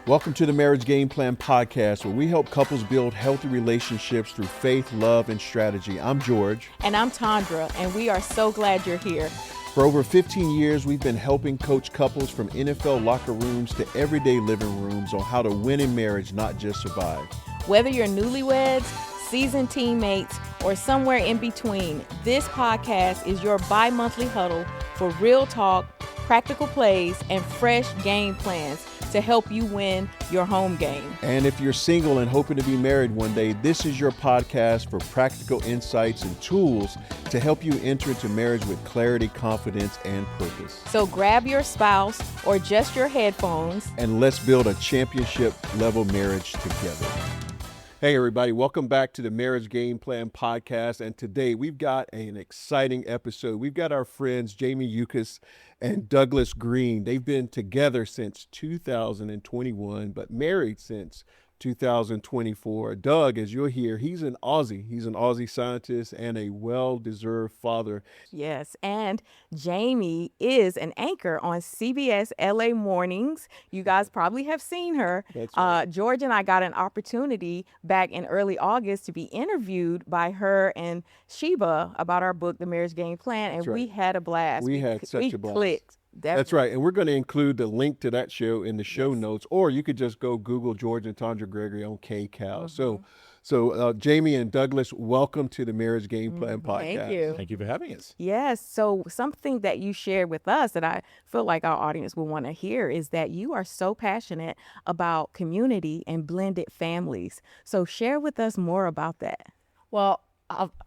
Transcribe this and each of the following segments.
Welcome to the Marriage Game Plan podcast, where we help couples build healthy relationships through faith, love, and strategy. I'm George. And I'm Tandra, and we are so glad you're here. For over 15 years, we've been helping coach couples from NFL locker rooms to everyday living rooms on how to win in marriage, not just survive. Whether you're newlyweds, seasoned teammates, or somewhere in between, this podcast is your bi-monthly huddle for real talk, practical plays, and fresh game plans to help you win your home game. And if you're single and hoping to be married one day, this is your podcast for practical insights and tools to help you enter into marriage with clarity, confidence, and purpose. So grab your spouse or just your headphones, and let's build a championship level marriage together. Hey everybody, welcome back to the Marriage Game Plan podcast. And today we've got an exciting episode. We've got our friends Jamie Yuccas and Douglas Green. They've been together since 2021, but married since 2024. Doug, as you'll hear, he's an Aussie. He's an Aussie scientist and a well-deserved father. Yes, and Jamie is an anchor on CBS LA Mornings. You guys probably have seen her. That's right. George and I got an opportunity back in early August to be interviewed by her and Sheba about our book, The Marriage Game Plan, and That's right. we had a blast. We had such a blast. Clicked. That's right. And we're going to include the link to that show in the show notes, or you could just go Google George and Tandra Gregory on KCAL. So Jamie and Douglas, welcome to the Marriage Game Plan podcast. Thank you. Thank you for having us. Yes. So something that you shared with us that I feel like our audience will want to hear is that you are so passionate about community and blended families. So share with us more about that. Well,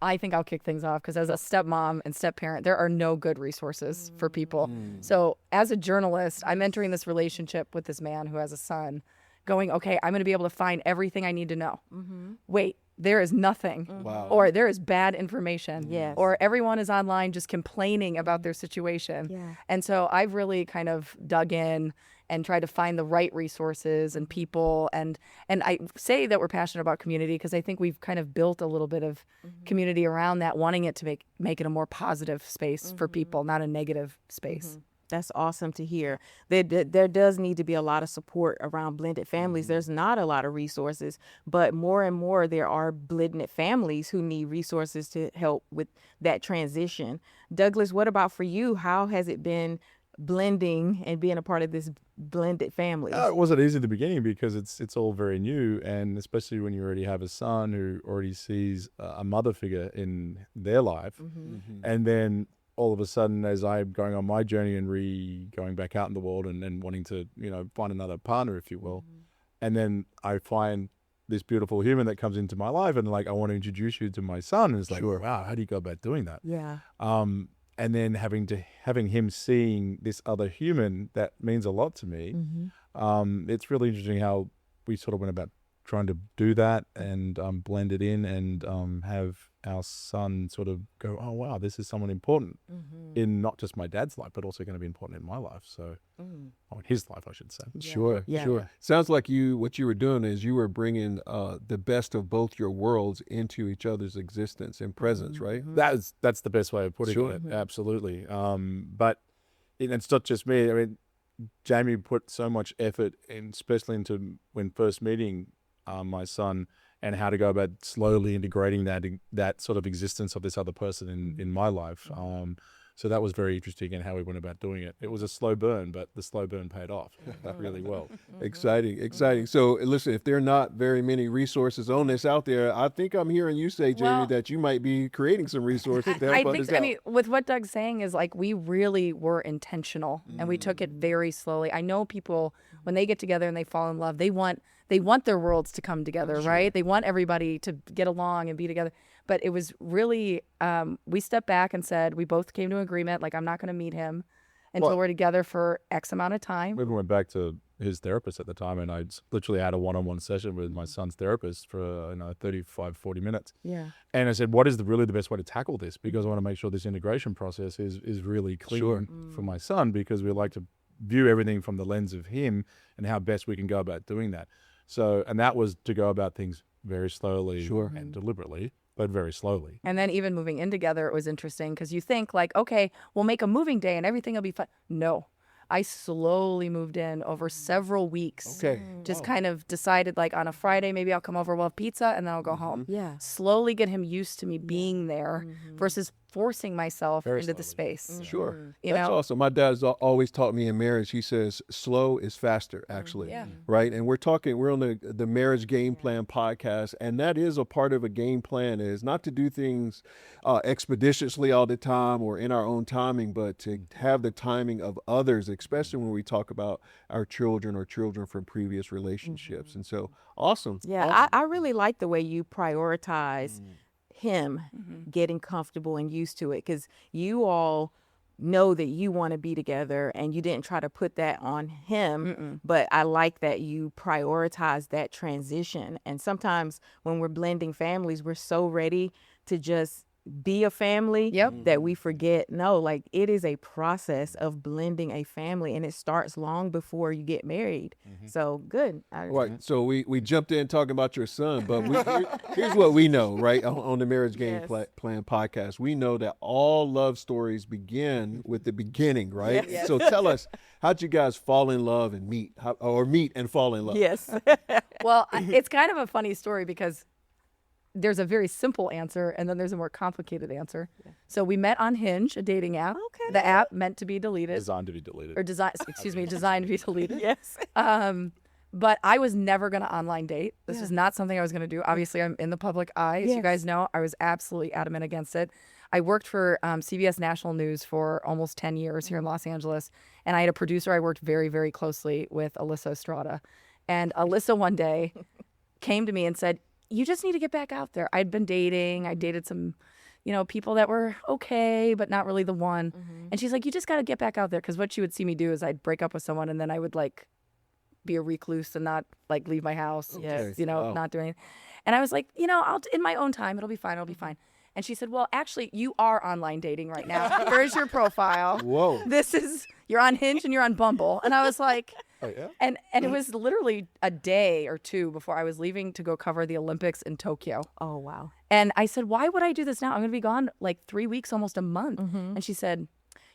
I think I'll kick things off because as a stepmom and step-parent, there are no good resources for people. So as a journalist, I'm entering this relationship with this man who has a son going, okay, I'm going to be able to find everything I need to know. Wait, there is nothing. Wow. Or there is bad information. Yes. Or everyone is online just complaining about their situation. Yeah. And so I've really kind of dug in and tried to find the right resources and people. And I say that we're passionate about community because I think we've kind of built a little bit of community around that, wanting it to make it a more positive space for people, not a negative space. That's awesome to hear. There does need to be a lot of support around blended families. There's not a lot of resources, but more and more there are blended families who need resources to help with that transition. Douglas, what about for you? How has it been blending and being a part of this blended family? It wasn't easy at the beginning because it's all very new, and especially when you already have a son who already sees a mother figure in their life, and then all of a sudden, as I'm going on my journey and going back out in the world and wanting to, find another partner, if you will, and then I find this beautiful human that comes into my life, and I want to introduce you to my son, and it's like, wow, how do you go about doing that? Yeah. And then having him seeing this other human, that means a lot to me. It's really interesting how we sort of went about trying to do that and blend it in and have our son sort of go, oh, wow, this is someone important in not just my dad's life, but also going to be important in my life. So, in his life, I should say. Sure. Yeah. Sounds like what you were doing is you were bringing the best of both your worlds into each other's existence and presence, right? That's the best way of putting it. Absolutely. But it's not just me. I mean, Jamie put so much effort in, especially into when first meeting my son, and how to go about slowly integrating that sort of existence of this other person in my life. So that was very interesting in how we went about doing it. It was a slow burn, but the slow burn paid off really well. Exciting. So listen, if there are not very many resources on this out there, I think I'm hearing you say, Jamie, that you might be creating some resources to help others out. I mean, with what Doug's saying is we really were intentional and we took it very slowly. I know people, when they get together and they fall in love, they want their worlds to come together, right? They want everybody to get along and be together. But it was really, we stepped back and said, we both came to an agreement, I'm not going to meet him until we're together for X amount of time. We even went back to his therapist at the time, and I literally had a one-on-one session with my son's therapist for 35, 40 minutes. Yeah. And I said, what is really the best way to tackle this? Because I want to make sure this integration process is really clean for my son, because we like to view everything from the lens of him and how best we can go about doing that. So, and that was to go about things very slowly and deliberately, but very slowly. And then even moving in together, it was interesting because you think okay, we'll make a moving day and everything will be fine. No. I slowly moved in over several weeks. Okay. Just kind of decided like on a Friday, maybe I'll come over, we'll have pizza, and then I'll go home. Yeah. Slowly get him used to me being there versus forcing myself Very into the slowly. space. Sure. You That's know? awesome. My dad's always taught me in marriage, he says, slow is faster, actually. Yeah. Right. And we're on the Marriage Game Plan podcast. And that is a part of a game plan, is not to do things expeditiously all the time or in our own timing, but to have the timing of others, especially when we talk about our children or children from previous relationships. And so, awesome. Yeah, Awesome. I really like the way you prioritize him getting comfortable and used to it, because you all know that you want to be together and you didn't try to put that on him. But I like that you prioritize that transition. And sometimes when we're blending families, we're so ready to just be a family that we forget, no, like it is a process of blending a family, and it starts long before you get married. So good. Right. So we jumped in talking about your son, but here's what we know, right? On the Marriage Game Plan podcast, we know that all love stories begin with the beginning, right? Yes. So tell us, how'd you guys fall in love and meet and fall in love? Yes. Well, it's kind of a funny story because there's a very simple answer and then there's a more complicated answer. So we met on Hinge, a dating app. Okay. The app meant to be deleted. Designed to be deleted. Or designed to be deleted. Yes. But I was never going to online date. This is not something I was going to do. Obviously, I'm in the public eye, as you guys know. I was absolutely adamant against it. I worked for CBS National News for almost 10 years here in Los Angeles, and I had a producer I worked very, very closely with, Alyssa Estrada. And Alyssa one day came to me and said, you just need to get back out there. I'd been dating. I dated some, people that were okay, but not really the one. And she's like, you just got to get back out there. Because what she would see me do is I'd break up with someone and then I would like be a recluse and not like leave my house. Yes. Not doing anything. And I was like, I'll in my own time. It'll be fine. It'll be fine. And she said, well, actually, you are online dating right now. Where's your profile? Whoa. You're on Hinge and you're on Bumble. And I was like, Oh, yeah? and it was literally a day or two before I was leaving to go cover the Olympics in Tokyo. Oh, wow. And I said, why would I do this now? I'm going to be gone like 3 weeks, almost a month. And she said,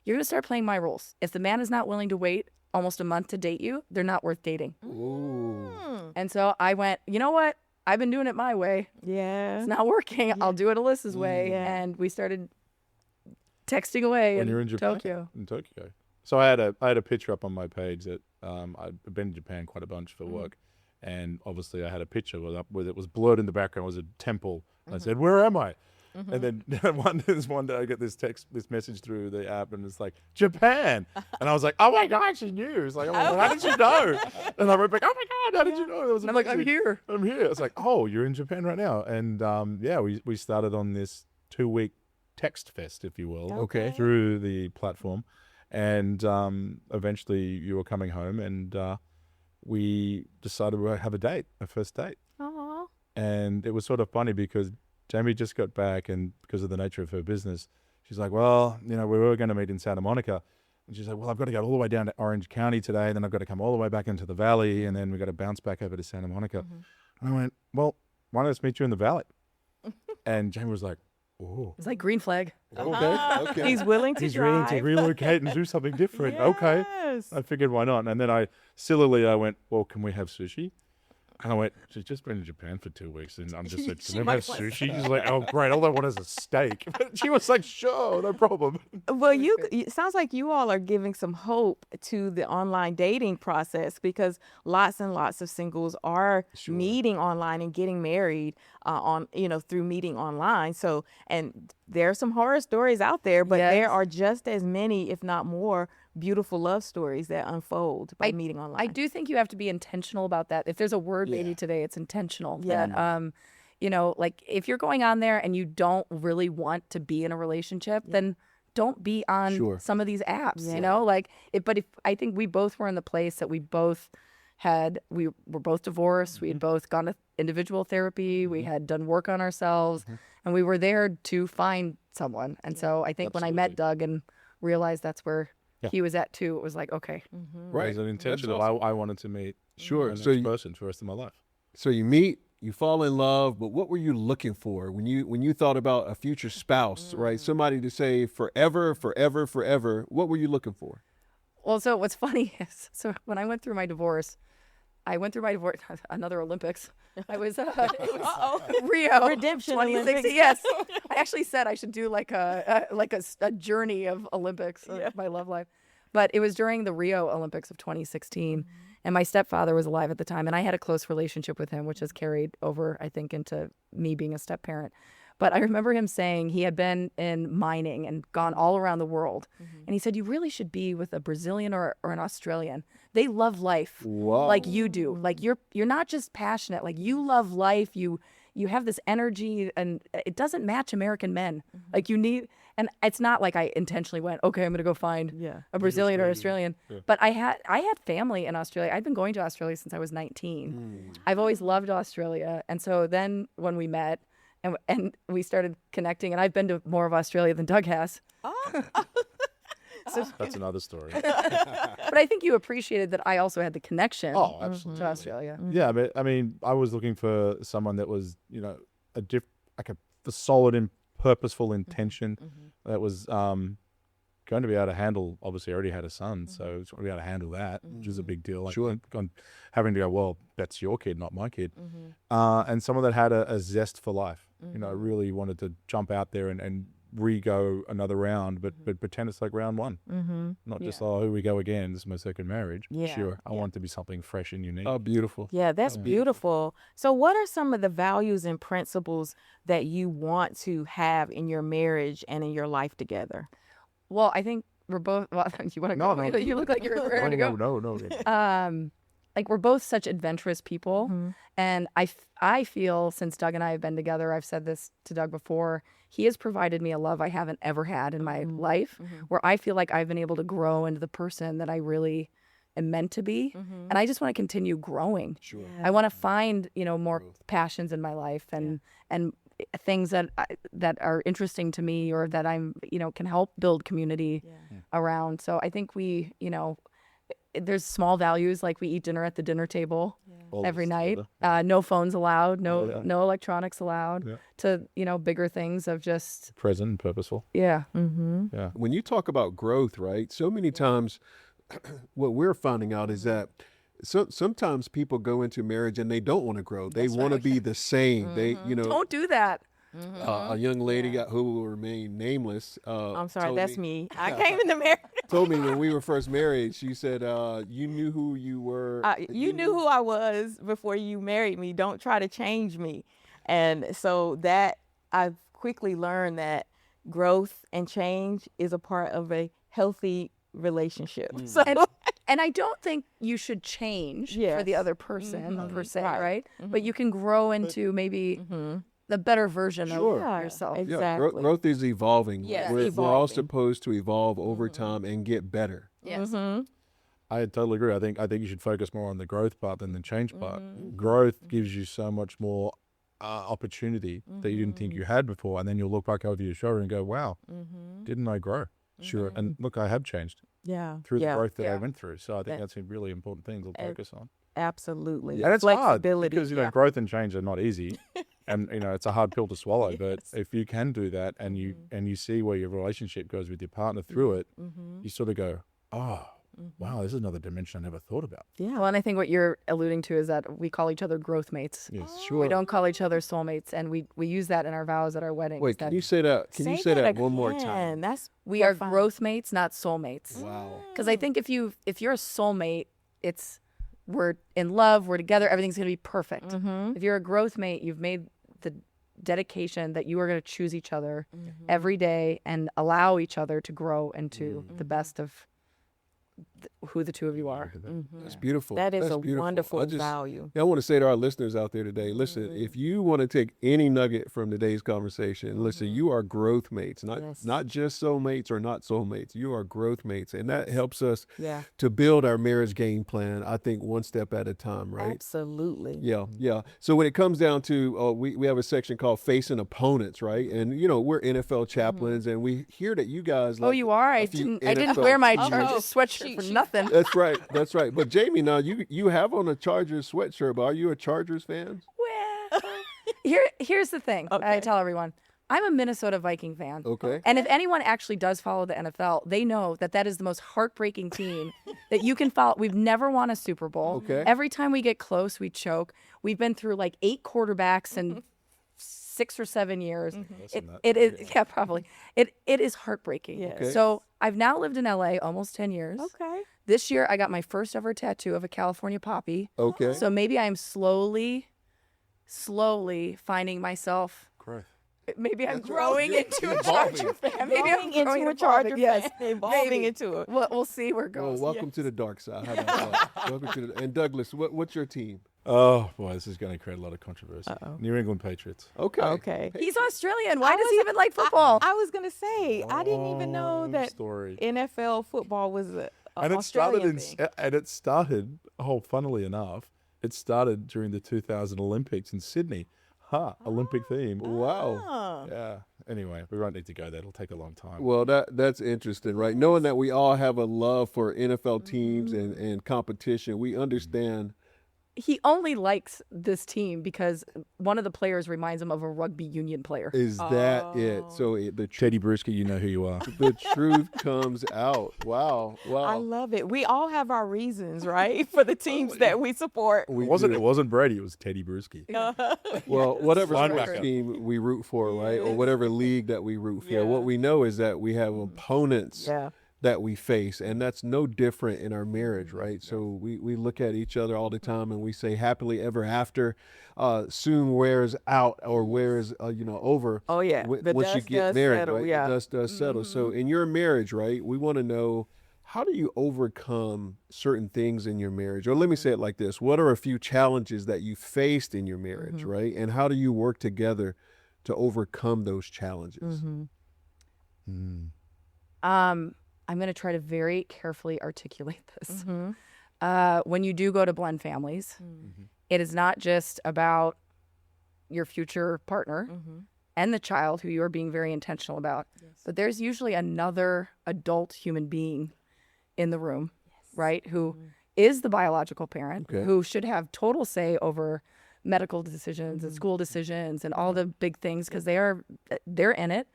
you're going to start playing my rules. If the man is not willing to wait almost a month to date you, they're not worth dating. Ooh. And so I went, you know what? I've been doing it my way. Yeah. It's not working. I'll do it Alyssa's way. Yeah. And we started texting away When you're in Japan? Tokyo. In Tokyo. So I had a picture up on my page that I'd been to Japan quite a bunch for work, and obviously I had a picture with it was blurred in the background was a temple. I said, "Where am I?" And then one day I get this message through the app, and it's like Japan, and I was like, "Oh my God, she knew!" It's like, "Oh, how did you know?" And I wrote back, "Oh my God, how did you know?" There was a And I'm like, picture. I'm here. I'm here. It's like, "Oh, you're in Japan right now," and we started on this 2-week text fest, if you will, Okay. through the platform. And eventually you were coming home, and we decided we would have a first date. Aw. And it was sort of funny because Jamie just got back, and because of the nature of her business, she's like, well, we were going to meet in Santa Monica. And she's like, well, I've got to go all the way down to Orange County today, and then I've got to come all the way back into the valley, and then we've got to bounce back over to Santa Monica. And I went, well, why don't I just meet you in the valley? And Jamie was like, oh. It's like green flag. Okay. He's willing to He's ready to drive. relocate and do something different. Okay. Yes. I figured why not? And then I went, well, can we have sushi? And I went, she's just been in Japan for 2 weeks. And I'm just like, can we have sushi? She's like, oh, great. All I want is a steak. But she was like, sure, no problem. Well, it sounds like you all are giving some hope to the online dating process, because lots and lots of singles are meeting online and getting married through meeting online. So, and there are some horror stories out there, but there are just as many, if not more, beautiful love stories that unfold by meeting online. I do think you have to be intentional about that. If there's a word maybe today, it's intentional. Yeah. That, like if you're going on there and you don't really want to be in a relationship, then don't be on some of these apps, but if I think we both were in the place that we were both divorced. We had both gone to individual therapy. We had done work on ourselves, and we were there to find someone. And so I think when I met Doug and realized that's where he was at too, it was like, okay. Right. As an intentional, I wanted to meet Sure. the next person for the rest of my life. So you meet, you fall in love, but what were you looking for when you thought about a future spouse, right? Somebody to say forever, forever, forever. What were you looking for? Well, so what's funny is, so when I went through my divorce, another Olympics. I was, it was Rio Redemption 2016. Olympics. Yes, I actually said I should do like a journey of Olympics of my love life, but it was during the Rio Olympics of 2016, and my stepfather was alive at the time, and I had a close relationship with him, which has carried over, I think, into me being a step parent. But I remember him saying he had been in mining and gone all around the world. And he said, you really should be with a Brazilian or an Australian. They love life like you do. Like you're not just passionate, like you love life. You have this energy, and it doesn't match American men. Like you need, and it's not like I intentionally went, okay, I'm going to go find a Brazilian or Australian. Yeah. But I had family in Australia. I'd been going to Australia since I was 19. I've always loved Australia. And so then when we met, and we started connecting, and I've been to more of Australia than Doug has. So that's another story. But I think you appreciated that I also had the connection absolutely. to Australia. Yeah, but I mean, I was looking for someone that was, a solid and purposeful intention that was going to be able to handle. Obviously, I already had a son, so it's going to be able to handle that, which is a big deal. Like, Sure. Having to go, well, that's your kid, not my kid. And someone that had a zest for life. Really wanted to jump out there and re-go another round, but pretend it's like round one. Not just, here we go again. This is my second marriage. Yeah. Sure. I want it to be something fresh and unique. Oh, beautiful. Yeah, that's beautiful. So what are some of the values and principles that you want to have in your marriage and in your life together? Well, I think we're both, you want to go? No. You look like you're ready to go. No. Like we're both such adventurous people. And I feel since Doug and I have been together, I've said this to Doug before, he has provided me a love I haven't ever had in my life, where I feel like I've been able to grow into the person that I really am meant to be. And I just want to continue growing. Sure. I want to find, more passions in my life and things that are interesting to me, or that I'm, can help build community around. So I think we, there's small values, like we eat dinner at the dinner table every night. No phones allowed, no electronics allowed, to, bigger things of just Present and purposeful. Yeah. Yeah. When you talk about growth, right? So many times what we're finding out is that sometimes people go into marriage and they don't want to grow. They want to be the same. They, Don't do that. a young lady who will remain nameless. I'm sorry, that's me. I came into marriage. Told me when we were first married, she said, you knew who you were. You knew who I was before you married me. Don't try to change me. And so that I've quickly learned that growth and change is a part of a healthy relationship. So And I don't think you should change for the other person per se, right? But you can grow into maybe the better version of yourself. Exactly. Yeah, growth is evolving. Yes, We're all supposed to evolve over time and get better. Yes. I totally agree. I think you should focus more on the growth part than the change part. Growth gives you so much more opportunity that you didn't think you had before, and then you'll look back over your shoulder and go, "Wow, didn't I grow?" Sure, and look, I have changed through the growth that I went through. So I think that's a really important thing to focus on. Absolutely. And it's hard Flexibility. because growth and change are not easy, and it's a hard pill to swallow. But if you can do that, and you see where your relationship goes with your partner through it, you sort of go, "Oh, wow, this is another dimension I never thought about." Yeah. Well, and I think what you're alluding to is that we call each other growth mates. Yes, Sure. We don't call each other soulmates, and we use that in our vows at our weddings. Wait, can you say that? Can you say that one more time? We are growth mates, not soulmates. Wow. Because I think if you're a soulmate, we're in love, we're together, everything's going to be perfect. If you're a growth mate, you've made the dedication that you are going to choose each other every day and allow each other to grow into the best of who the two of you are. That's beautiful. That is That's a beautiful. wonderful value. I want to say to our listeners out there today, listen, if you want to take any nugget from today's conversation, listen, you are growth mates, not just soulmates or not soulmates. You are growth mates. And that helps us to build our marriage game plan, I think, one step at a time, right? Absolutely. Yeah. So when it comes down to, we have a section called Facing Opponents, right? And, we're NFL chaplains, and we hear that you guys like you are? I didn't wear my Chargers sweatshirt for nothing. That's right. But Jamie, now you have on a Chargers sweatshirt, but are you a Chargers fan? Well, here's the thing. I tell everyone, I'm a Minnesota Viking fan. Okay. And if anyone actually does follow the NFL, they know that that is the most heartbreaking team that you can follow. We've never won a Super Bowl. Okay. Every time we get close, we choke. We've been through like 8 quarterbacks in 6 or 7 years. It is, yeah, probably. It is heartbreaking. Yeah. Okay. So I've now lived in LA almost 10 years. Okay. This year, I got my first ever tattoo of a California poppy. Okay. So maybe I'm slowly finding myself. Growth. Maybe I'm growing into a Charger fan. Maybe I'm Growing growing into a Charger yes. fan, evolving Maybe. into it. We'll see where it Well, goes. welcome to the dark side. How about that? Welcome to the, and Douglas, what's your team? Oh boy, this is going to create a lot of controversy. Uh-oh. New England Patriots. Okay. Okay. He's Australian. Why I does was- he even like football? I was gonna say I didn't even know Long that story. NFL football was a And it Australian started thing. and it started. Oh, funnily enough, it started during the 2000 Olympics in Sydney. Olympic theme. Wow. Oh. Yeah. Anyway, we won't need to go there. It'll take a long time. Well, that's interesting, right? Knowing that we all have a love for NFL teams and competition, we understand. He only likes this team because one of the players reminds him of a rugby union player. Is that it? So Teddy Bruschi, you know who you are. the truth comes out. Wow. I Wow. love it. We all have our reasons, right, for the teams that we support. We It wasn't. do. It wasn't Brady. It was Teddy Bruschi. Well, whatever sports Linebacker. team we root for, right, or whatever league that we root for, what we know is that we have opponents Yeah. that we face, and that's no different in our marriage, right? So we look at each other all the time and we say happily ever after soon wears out or wears over. Oh, yeah. The Once you dust get does married, settle, right? yeah. The dust does settle. So in your marriage, right, we want to know, how do you overcome certain things in your marriage? Or let me say it like this: what are a few challenges that you faced in your marriage, right? And how do you work together to overcome those challenges? I'm going to try to very carefully articulate this. When you do go to blend families, it is not just about your future partner and the child who you are being very intentional about, but there's usually another adult human being in the room, right, who is the biological parent, Okay. who should have total say over medical decisions and school decisions and all the big things because they're in it.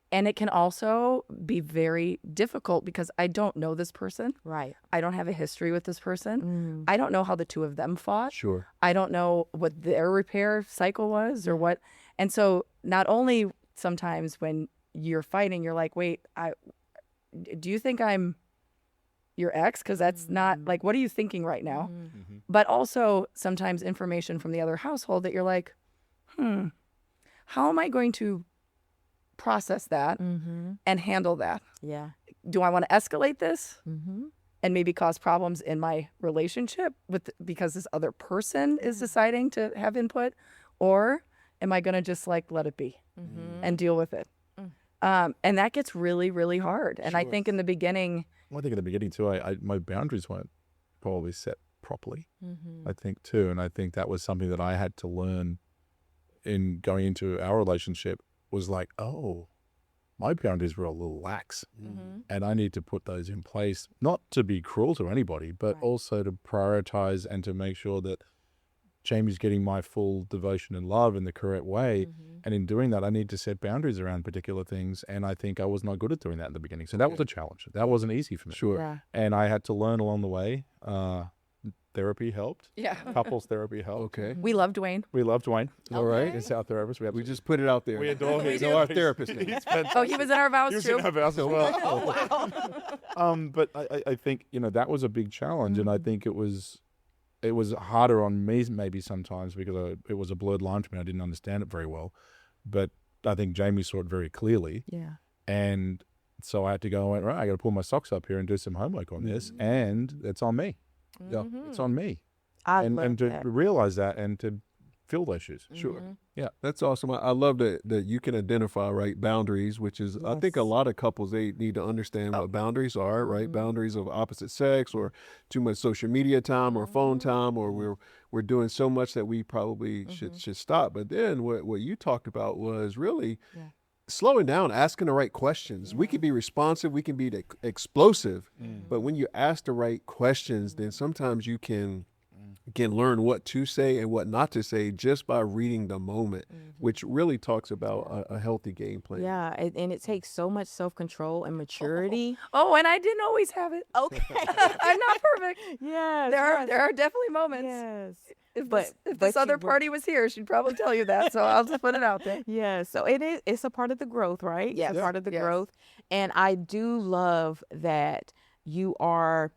And it can also be very difficult because I don't know this person. Right. I don't have a history with this person. I don't know how the two of them fought. Sure. I don't know what their repair cycle was or what. And so not only sometimes when you're fighting, you're like, wait, do you think I'm your ex? Because that's not like, what are you thinking right now? But also sometimes information from the other household that you're like, how am I going to process that and handle that? Yeah. Do I want to escalate this and maybe cause problems in my relationship because this other person is deciding to have input, or am I going to just like let it be and deal with it? And that gets really, really hard. And I think in the beginning, Well, I think at the beginning too, my boundaries weren't probably set properly. I think too, and I think that was something that I had to learn in going into our relationship. Was like, oh, my boundaries were a little lax, and I need to put those in place, not to be cruel to anybody, but also to prioritize and to make sure that Jamie's getting my full devotion and love in the correct way. And in doing that, I need to set boundaries around particular things, and I think I was not good at doing that in the beginning. So that was a challenge. That wasn't easy for me. Sure. Yeah. And I had to learn along the way. Therapy helped. yeah, Couples therapy helped. Okay. we love Dwayne. We love Dwayne. All right. He's our therapist. We just put it out there. We adore him. He's our therapist now. He's fantastic. Oh, he was in our vows He was too. in our vows as well. But I think that was a big challenge, and I think it was harder on me maybe sometimes because it was a blurred line for me. I didn't understand it very well, but I think Jamie saw it very clearly, Yeah. and so I had to go. Right, I got to pull my socks up here and do some homework on this, and it's on me. Yeah, it's on me, I and love to that. realize that and to fill those shoes. Sure. Yeah. That's awesome. I love that you can identify, right, boundaries, which is, I think a lot of couples, they need to understand what boundaries are, right? Boundaries of opposite sex, or too much social media time or phone time, or we're doing so much that we probably should stop. But then what you talked about was really slowing down, asking the right questions. We can be responsive, we can be explosive, but when you ask the right questions, then sometimes you can can learn what to say and what not to say just by reading the moment, which really talks about a healthy game plan. Yeah, and it takes so much self-control and maturity. Oh, and I didn't always have it. Okay. I'm not perfect. Yes. There are definitely moments. Yes. If But- if but this you other were- party was here, she'd probably tell you that. So I'll just put it out there. Yeah, so it's a part of the growth, right? Yes. It's a part of the Yes. growth. And I do love that you are,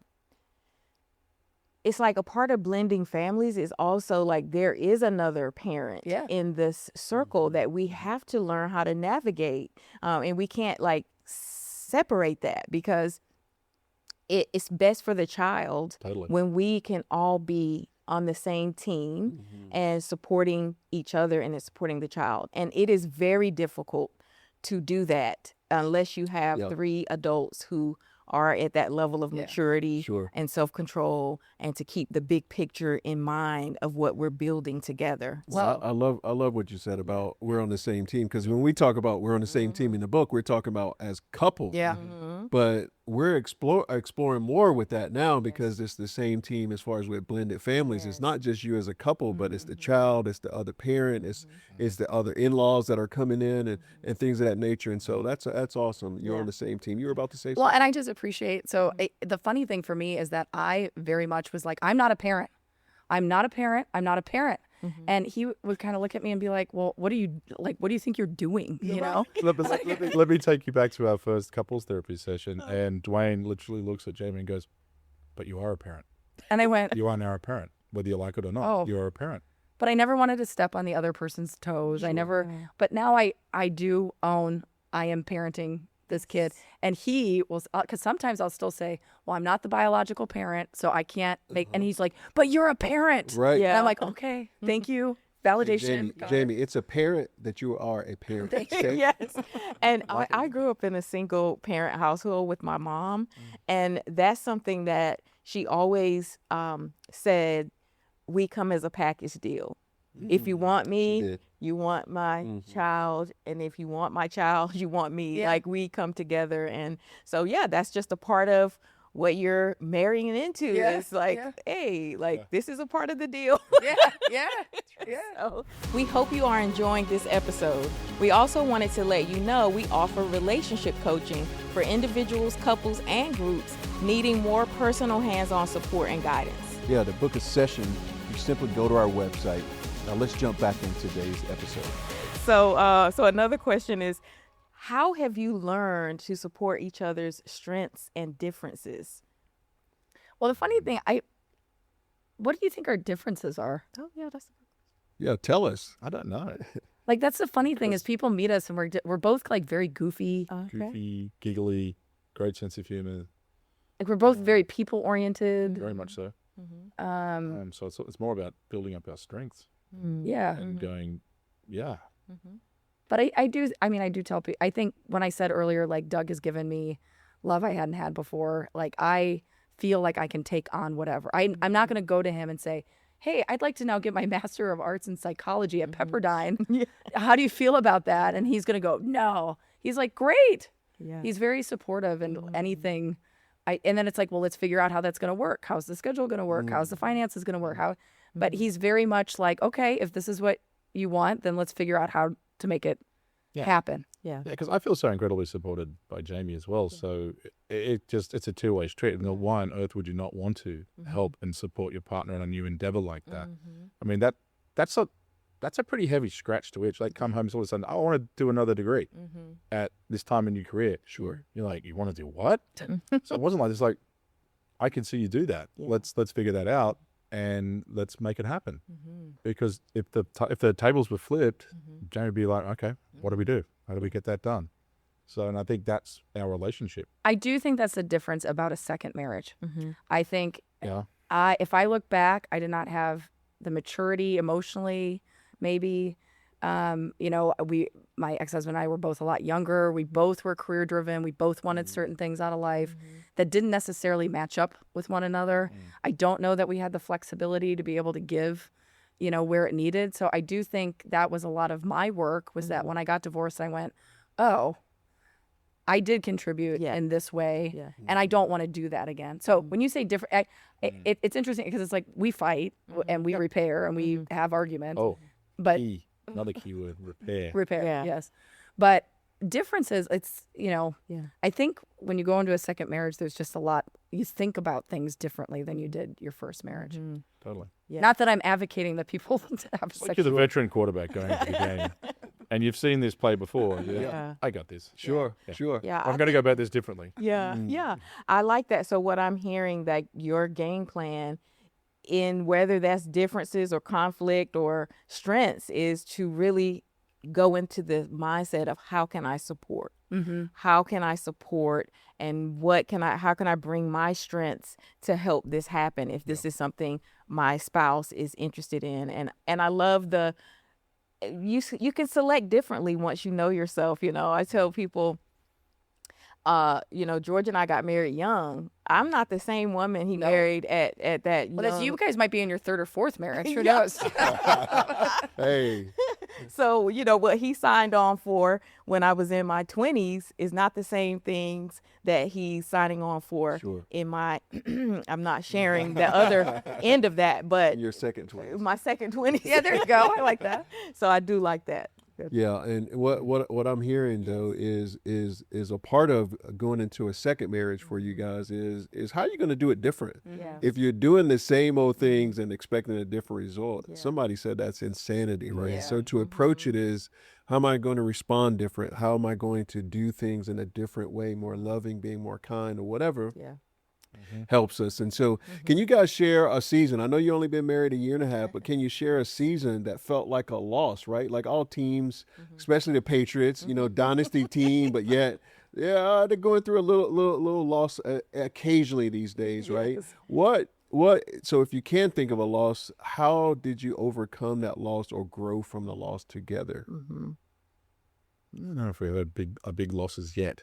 it's like a part of blending families is also like there is another parent Yeah. in this circle that we have to learn how to navigate. And we can't like separate that because it's best for the child Totally. when we can all be on the same team and supporting each other and supporting the child. And it is very difficult to do that unless you have Yeah. 3 adults who are at that level of Yeah. maturity Sure. and self-control and to keep the big picture in mind of what we're building together. Well, I love what you said about we're on the same team, because when we talk about we're on the same team in the book, we're talking about as couples. Yeah. But we're exploring more with that now because it's the same team as far as with blended families. It's not just you as a couple, but it's the child, it's the other parent, it's the other in-laws that are coming in and things of that nature. And so that's awesome. You're on the same team. You were about to say Well, something? and I just appreciate. So the funny thing for me is that I very much was like, I'm not a parent. I'm not a parent. I'm not a parent. And he would kind of look at me and be like, well, what do you think you're doing? You know? Let me take you back to our first couples therapy session. And Dwayne literally looks at Jamie and goes, but you are a parent. And I went, You are now a parent, whether you like it or not. Oh. You are a parent. but I never wanted to step on the other person's toes. I never, but now I do own, I am parenting this kid. And he will, because sometimes I'll still say, well, I'm not the biological parent, so I can't make, and he's like, but you're a parent. Right. Yeah. And I'm like, okay, thank you. Validation. Jamie, it's apparent that you are a parent. Okay? Yes. And I grew up in a single parent household with my mom. And that's something that she always said, we come as a package deal. If you want me, did. you want my child. And if you want my child, you want me. Yeah. Like we come together. And so, yeah, that's just a part of what you're marrying into. Yeah, It's like, yeah. hey, like this is a part of the deal. Yeah, yeah, yeah. So, we hope you are enjoying this episode. We also wanted to let you know we offer relationship coaching for individuals, couples, and groups needing more personal hands-on support and guidance. Yeah, to book a session, you simply go to our website. Now let's jump back in today's episode. So another question is, how have you learned to support each other's strengths and differences? Well, the funny thing, what do you think our differences are? Oh, yeah, that's Yeah, tell us. I don't know. Like, that's the funny thing is people meet us and we're both like very goofy. okay. Goofy, giggly, great sense of humor. Like we're both very people oriented. Very much so. Um, So it's more about building up our strengths yeah. and going, yeah. But I do tell people, I think when I said earlier, like Doug has given me love I hadn't had before, like I feel like I can take on whatever. I'm not going to go to him and say, hey, I'd like to now get my Master of Arts in Psychology at Pepperdine. Yeah. How do you feel about that? And he's going to go, no. He's like, great. Yeah. He's very supportive and anything. And then it's like, well, let's figure out how that's going to work. How's the schedule going to work? How's the finances going to work? But he's very much like, okay, if this is what you want, then let's figure out how to make it happen. Yeah. Yeah, because I feel so incredibly supported by Jamie as well. So it's a two-way street. And why on earth would you not want to help and support your partner in a new endeavor like that? I mean, that's a pretty heavy scratch to itch. Like come home all of a sudden, I want to do another degree at this time in your career. Sure. You're like, you want to do what? So it wasn't like this. Like, I can see you do that. Yeah. Let's figure that out and let's make it happen. Because if the tables were flipped, Jamie would be like, okay, what do we do? How do we get that done? So, and I think that's our relationship. I do think that's the difference about a second marriage. I think Yeah. if I look back, I did not have the maturity emotionally, maybe. My ex-husband and I were both a lot younger. We both were career driven. We both wanted certain things out of life that didn't necessarily match up with one another. I don't know that we had the flexibility to be able to give, where it needed. So I do think that was a lot of my work was that when I got divorced, I went, oh, I did contribute Yeah. in this way, Yeah. and I don't want to do that again. So when you say different, it's interesting because it's like we fight and we repair and we have arguments, Oh, but key. Another key word, repair. repair, Yeah. yes. But differences, it's, Yeah. I think when you go into a second marriage, there's just a lot, you think about things differently than you did your first marriage. Totally. Yeah. Not that I'm advocating that people have Like you're the sexual. veteran quarterback going into the game, and you've seen this play before. Yeah. I got this. Sure. Yeah. I'm going to go about this differently. Yeah, yeah. I like that. So what I'm hearing, that your game plan, in whether that's differences or conflict or strengths, is to really go into the mindset of how can I support? How can I support, and how can I bring my strengths to help this happen if this is something my spouse is interested in? And I love you can select differently once you know yourself. I tell people, George and I got married young. I'm not the same woman he married at that Well, that's, you guys might be in your third or fourth marriage. Who Yeah. knows? Hey. So, what he signed on for when I was in my 20s is not the same things that he's signing on for Sure. in my, I'm not sharing the other end of that, but Your second twin. my second 20s. Yeah, there you go. I like that. So I do like that. Yeah, and what I'm hearing though is a part of going into a second marriage for you guys is how you're going to do it different. Yeah. If you're doing the same old things and expecting a different result, somebody said that's insanity, right? Yeah. So to approach it is, how am I going to respond different? How am I going to do things in a different way, more loving, being more kind, or whatever? Yeah. Helps us. And so can you guys share a season? I know you only been married a year and a half, but can you share a season that felt like a loss, right? Like all teams, especially the Patriots, dynasty team, but yet, they're going through a little loss occasionally these days, right? So if you can think of a loss, how did you overcome that loss or grow from the loss together? I don't know if we had big losses yet.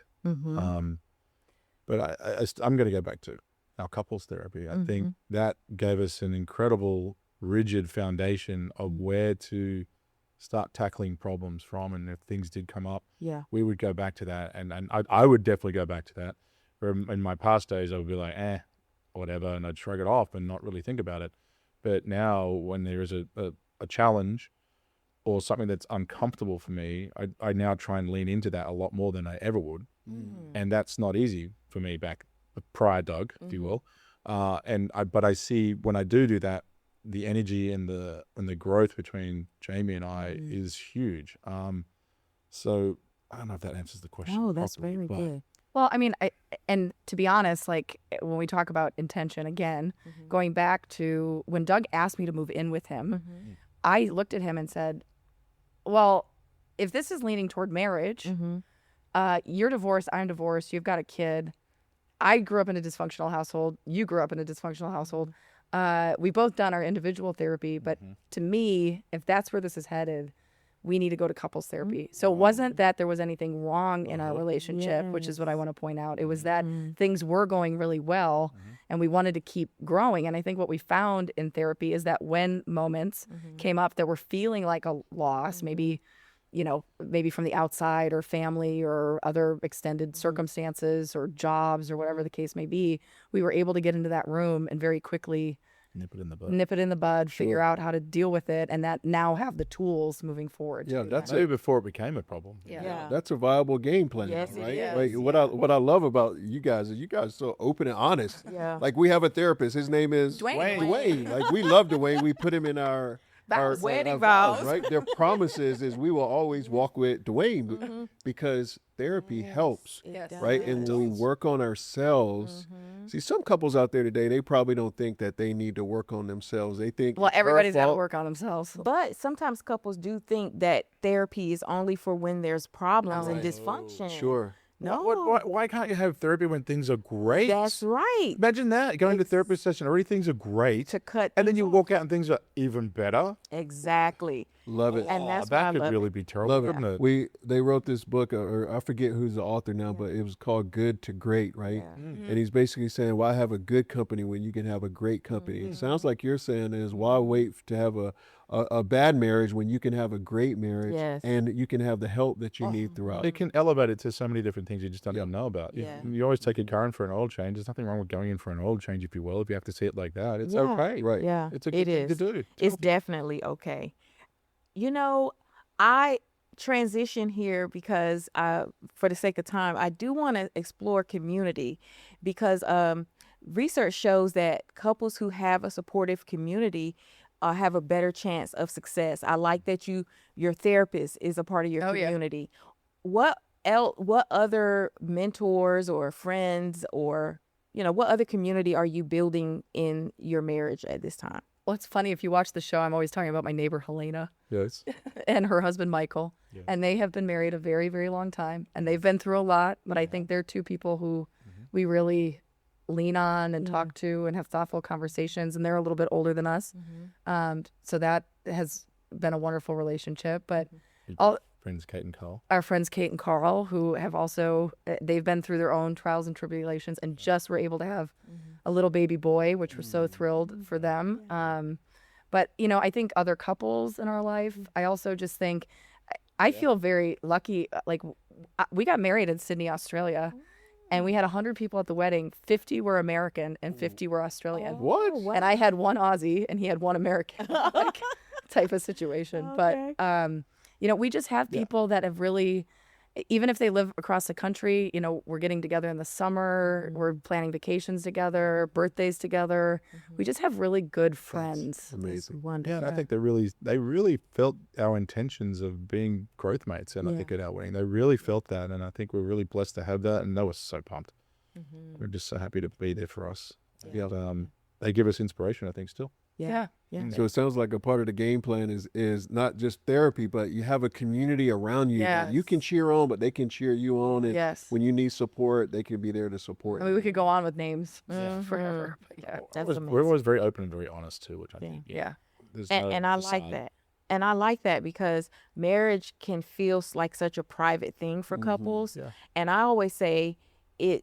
But I'm going to go back to our couples therapy. I think that gave us an incredible, rigid foundation of where to start tackling problems from. And if things did come up, we would go back to that. And I would definitely go back to that. Where in my past days, I would be like, whatever, and I'd shrug it off and not really think about it. But now when there is a challenge or something that's uncomfortable for me, I now try and lean into that a lot more than I ever would. And that's not easy for me back prior, Doug, if you will. But I see when I do that, the energy and the growth between Jamie and I is huge. So I don't know if that answers the question. Oh, that's properly, very but good. Well, I mean, and to be honest, like when we talk about intention again, going back to when Doug asked me to move in with him, I looked at him and said, well, if this is leaning toward marriage, you're divorced, I'm divorced, you've got a kid. I grew up in a dysfunctional household. You grew up in a dysfunctional household. We both done our individual therapy, but to me, if that's where this is headed, we need to go to couples therapy. So it wasn't that there was anything wrong in our relationship, which is what I want to point out. It was that things were going really well and we wanted to keep growing. And I think what we found in therapy is that when moments came up that were feeling like a loss, maybe from the outside or family or other extended circumstances or jobs or whatever the case may be, we were able to get into that room and very quickly nip it in the bud, figure out how to deal with it, and that now have the tools moving forward. Yeah, that's maybe before it became a problem. Yeah. That's a viable game plan, Yes, it right? is. Like what I love about you guys is you guys are so open and honest. Yeah. Like we have a therapist. His name is Dwayne. Like we love Dwayne. We put him in our Wedding vows. right? Their promises is we will always walk with Dwayne because therapy helps, Yes. right? And when we work on ourselves, see, some couples out there today, they probably don't think that they need to work on themselves. They think Well, it's her everybody's got to fault. work on themselves. But sometimes couples do think that therapy is only for when there's problems and dysfunction. Sure. No. Why can't you have therapy when things are great? That's right. Imagine that, going to therapy session, already things are great, To cut and then things you off. walk out and things are even better. Exactly. Love it. And that's why I That could love really be terrible, Love couldn't it. it? They wrote this book, or I forget who's the author now, but it was called Good to Great, right? And he's basically saying, why have a good company when you can have a great company? It sounds like you're saying is why wait to have a a bad marriage when you can have a great marriage Yes. and you can have the help that you need throughout. It can elevate it to so many different things you just don't even know about. Yeah. You always take your current for an oil change. There's nothing wrong with going in for an oil change, if you will, if you have to see it like that. It's Yeah. okay. Right. Yeah, It's a good thing to do. It's definitely okay. You know, I transition here because for the sake of time, I do want to explore community because research shows that couples who have a supportive community have a better chance of success. I like that your therapist is a part of your community. What other mentors or friends or what other community are you building in your marriage at this time? Well, it's funny, if you watch the show, I'm always talking about my neighbor Helena Yes. and her husband Michael. Yeah. And they have been married a very, very long time. And they've been through a lot, but I think they're two people who we really lean on and talk to and have thoughtful conversations. And they're a little bit older than us. So that has been a wonderful relationship. But all Friends Kate and Carl. our friends Kate and Carl, who have also, they've been through their own trials and tribulations and just were able to have a little baby boy, which we're so thrilled for them. But, I think other couples in our life, I also just think, I feel very lucky. Like, we got married in Sydney, Australia, and we had 100 people at the wedding. 50 were American and 50 were Australian. What? And I had one Aussie and he had one American, like, type of situation. Okay. But, we just have people that have really, even if they live across the country, we're getting together in the summer, we're planning vacations together, birthdays together. We just have really good friends. Amazing. Wonderful. Yeah, and I think they really felt our intentions of being growth mates, and I think at our wedding they really felt that, and I think we're really blessed to have that, and they were so pumped. We're just so happy to be there for us. Yeah. They give us inspiration, I think, still. Yeah. So it sounds like a part of the game plan is not just therapy, but you have a community around you that you can cheer on, but they can cheer you on. And Yes. when you need support, they can be there to support I mean, you. we could go on with names forever. But We're always very open and very honest too, which I think. yeah. There's And no I like facade. that. And I like that because marriage can feel like such a private thing for couples. Yeah. And I always say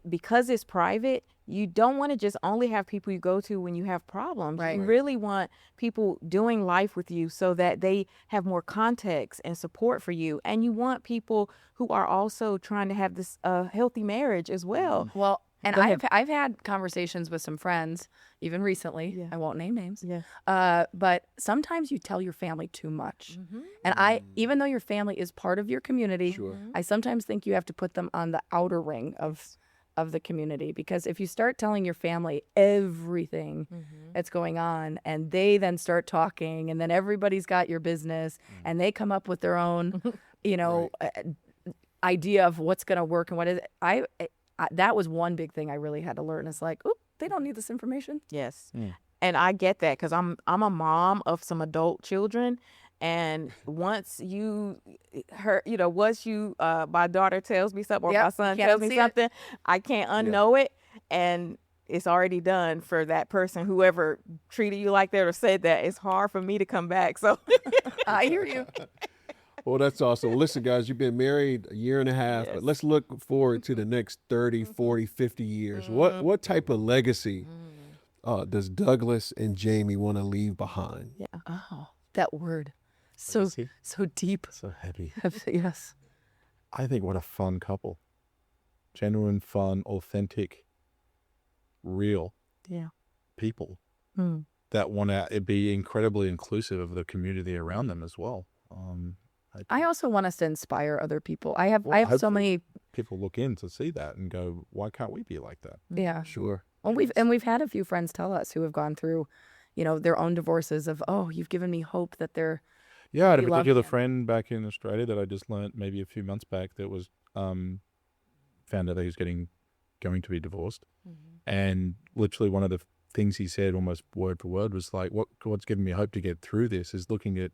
because it's private, you don't want to just only have people you go to when you have problems. Right. You really want people doing life with you so that they have more context and support for you. And you want people who are also trying to have this healthy marriage as well. Well, and Go ahead. I've had conversations with some friends, even recently. Yeah. I won't name names. Yeah. But sometimes you tell your family too much. And even though your family is part of your community, I sometimes think you have to put them on the outer ring of the community, because if you start telling your family everything that's going on and they then start talking and then everybody's got your business and they come up with their own, idea of what's going to work and what is I that was one big thing I really had to learn. It's like, oop, they don't need this information. Yes. And I get that because I'm a mom of some adult children. And once my daughter tells me something or Yep, my son can't tells me unsee it. something, I can't unknow it. And it's already done for that person, whoever treated you like that or said that. It's hard for me to come back. So I hear you. Well, that's awesome. Well, listen, guys, you've been married a year and a half, but let's look forward to the next 30, 40, 50 years. What type of legacy does Douglas and Jamie want to leave behind? Oh, that word. So deep. So happy. Yes. I think what a fun couple. Genuine, fun, authentic, real people that want to be incredibly inclusive of the community around them as well. I also want us to inspire other people. I have so hopefully many people look in to see that and go, why can't we be like that? Yeah. Sure. Well, we've had a few friends tell us who have gone through, their own divorces of, oh, you've given me hope that they're. Yeah, I had a We love particular them. friend back in Australia that I just learnt maybe a few months back that was found out that he was going to be divorced, and literally one of the things he said, almost word for word, was like, "What's given me hope to get through this is looking at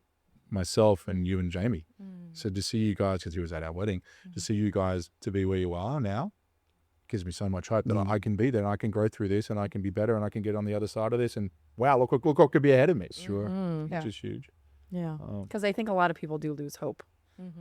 myself and you and Jamie. So to see you guys, because he was at our wedding, to see you guys to be where you are now gives me so much hope that I can be there and I can grow through this and I can be better and I can get on the other side of this. And wow, look what could be ahead of me. Sure. Which Yeah. is huge. Yeah. Because I think a lot of people do lose hope.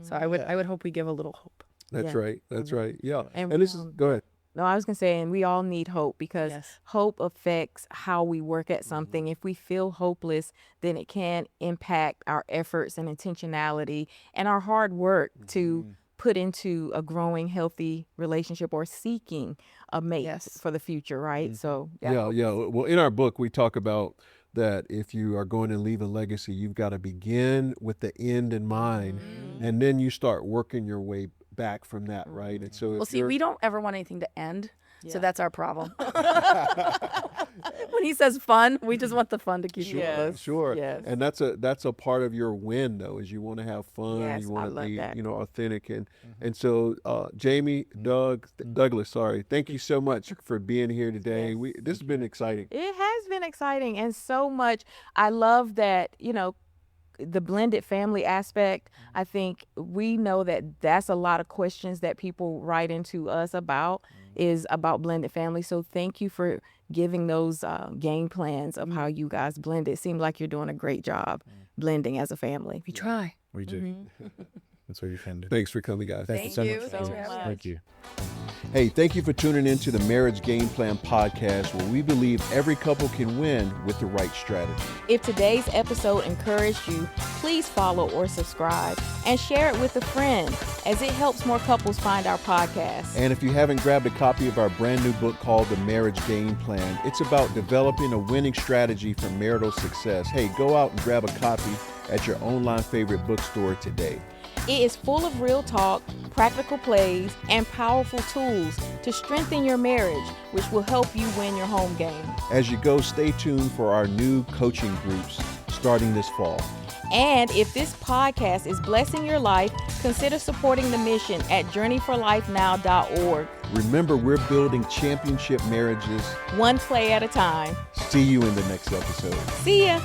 So I would hope we give a little hope. That's Yeah. right. That's right. Yeah. And And this is, go ahead. No, I was going to say, and we all need hope, because Yes. hope affects how we work at something. If we feel hopeless, then it can impact our efforts and intentionality and our hard work to put into a growing, healthy relationship or seeking a mate Yes. for the future, right? So, Yeah. Well, in our book, we talk about that if you are going to leave a legacy, you've got to begin with the end in mind, and then you start working your way back from that, right? And so, Well, if see, we don't ever want anything to end. So Yeah. that's our problem. When he says fun, we just want the fun to keep with us. Sure. Yes. And that's a part of your win, though, is you want to have fun, Yes, you I want to love be, that. authentic, and so Jamie, Douglas, sorry, thank you so much for being here today. This has been exciting. It has been exciting, and so much. I love that, the blended family aspect. I think we know that that's a lot of questions that people write into us about, is about blended family. So thank you for giving those game plans of how you guys blend. It seems like you're doing a great job blending as a family. We try. We do. That's what you can do. Thanks for coming, guys. Thank you so much. so Thanks. much. Thank you. Hey, thank you for tuning in to the Marriage Game Plan podcast, where we believe every couple can win with the right strategy. If today's episode encouraged you, please follow or subscribe and share it with a friend, as it helps more couples find our podcast. And if you haven't grabbed a copy of our brand new book called The Marriage Game Plan, it's about developing a winning strategy for marital success. Hey, go out and grab a copy at your online favorite bookstore today. It is full of real talk, practical plays, and powerful tools to strengthen your marriage, which will help you win your home game. As you go, stay tuned for our new coaching groups starting this fall. And if this podcast is blessing your life, consider supporting the mission at journeyforlifenow.org. Remember, we're building championship marriages. One play at a time. See you in the next episode. See ya.